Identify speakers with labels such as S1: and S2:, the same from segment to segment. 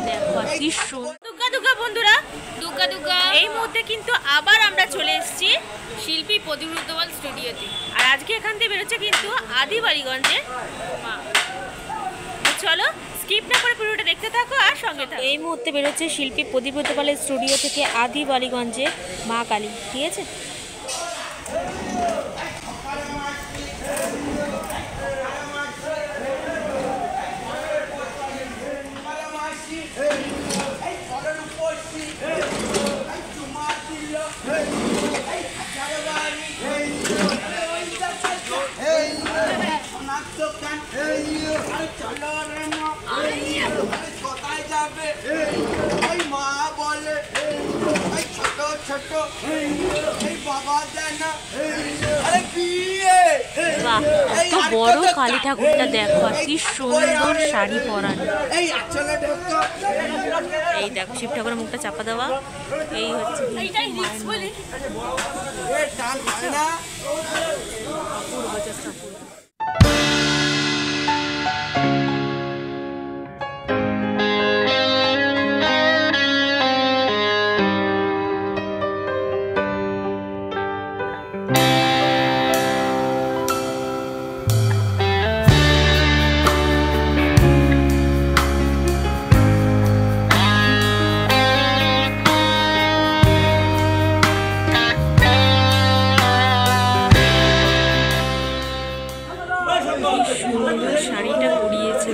S1: দেখো কি দুর্গা দুর্গা বন্ধুরা, দুর্গা দুর্গা। এই মুহূর্তে কিন্তু আবার আমরা চলে এসেছি শিল্পী প্রদীপ পাল স্টুডিওতে। আর আজকে এখান থেকে বেরোচ্ছে কিন্তু আদি বালিগঞ্জের মা। চলো স্কিপ না করে পুরোটা দেখতে থাকো আর সঙ্গে থাকো। এই মুহূর্তে বেরোচ্ছে শিল্পী প্রদীপ পালের স্টুডিও থেকে আদি বালিগঞ্জে মা কালী, ঠিক আছে? বড় কালী ঠাকুরটা দেখো, কি সুন্দর শাড়ি পরানো। এই দেখো শিব ঠাকুরের মুখটা চাপা দেওয়া। এই হচ্ছে সুন্দর শাড়িটা পরিয়েছে।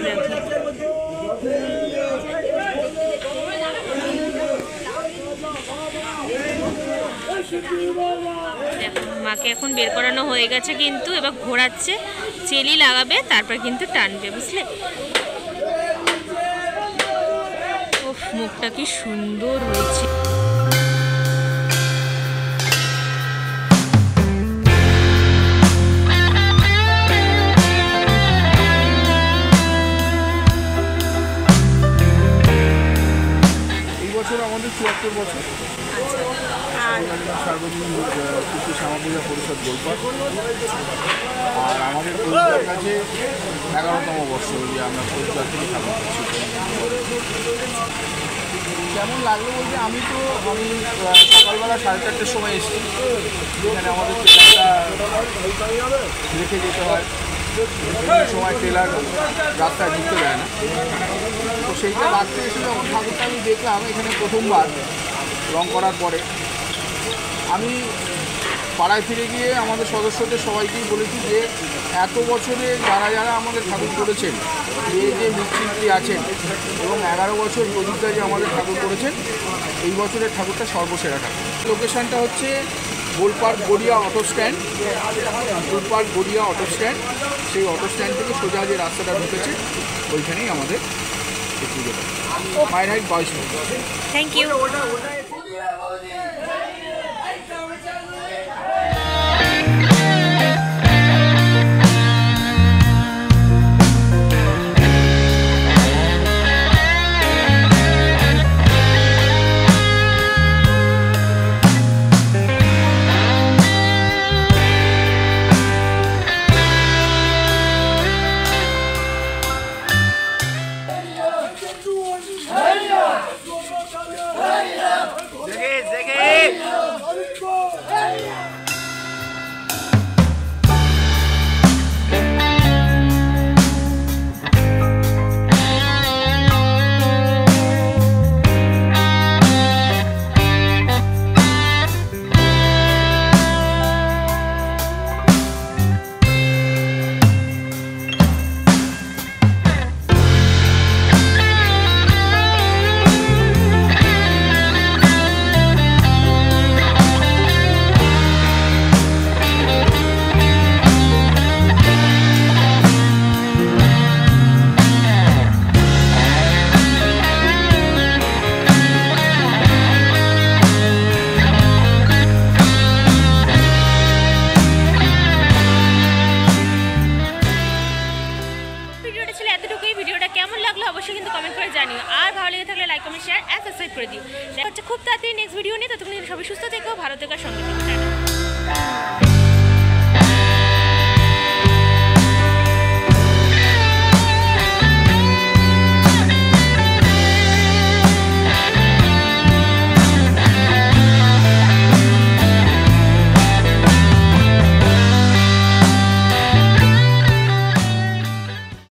S1: দেখো মাকে এখন বের করানো হয়ে গেছে, কিন্তু এবার ঘোরাচ্ছে, চেলি লাগাবে, তারপর কিন্তু টানবে, বুঝলে? ওফ, মুখটা কি সুন্দর হয়েছে।
S2: আমাদের ৭৪ বছর সার্বজনীন শিল্পী শ্যামা পূজা পরিষদ গোলপাড়। আর আমাদের পরিবারের কাছে ১১তম বর্ষ যে আমরা পরিবার থেকে ঠাকুর করছি। কেমন লাগলো বলতে আমি সকালবেলা ৪:৩০টার সময় এসেছি। এখানে আমাদের ট্রেলারটা রেখে যেতে হয়, সময় ট্রেলার রাস্তায় ঢুকতে দেয় না। তো সেইটা রাখতে এসে যখন ঠাকুরটা আমি দেখলাম এখানে প্রথমবার রং করার পরে, আমি পাড়ায় ফিরে গিয়ে আমাদের সদস্যদের সবাইকেই বলেছি যে এত বছরে যারা যারা আমাদের ঠাকুর করেছেন, যে মৃৎশিল্পী আছেন এবং ১১ বছর প্রদীপদা যে আমাদের ঠাকুর করেছেন, এই বছরের ঠাকুরটা সর্বসেরা ঠাকুর। লোকেশানটা হচ্ছে Golpar Garia auto stand, Golpar Garia auto stand. সেই অটো স্ট্যান্ড থেকে সোজা যে রাস্তাটা ঢুকেছে ওইখানেই আমাদের পুজোটা। মায়ের হাইট 22 মিনিট।
S1: Thank you. অবশ্যই কিন্তু কমেন্ট করে জানিও। আর ভালো লেগে থাকলে লাইক কমেন্ট শেয়ার আর সাবস্ক্রাইব করে দিও। দেখা হচ্ছে খুব তাড়াতাড়ি নেক্সট ভিডিও নিয়ে। ততক্ষণ সবাই সুস্থ থেকো, ভালো থেকো, সঙ্গে থেকো।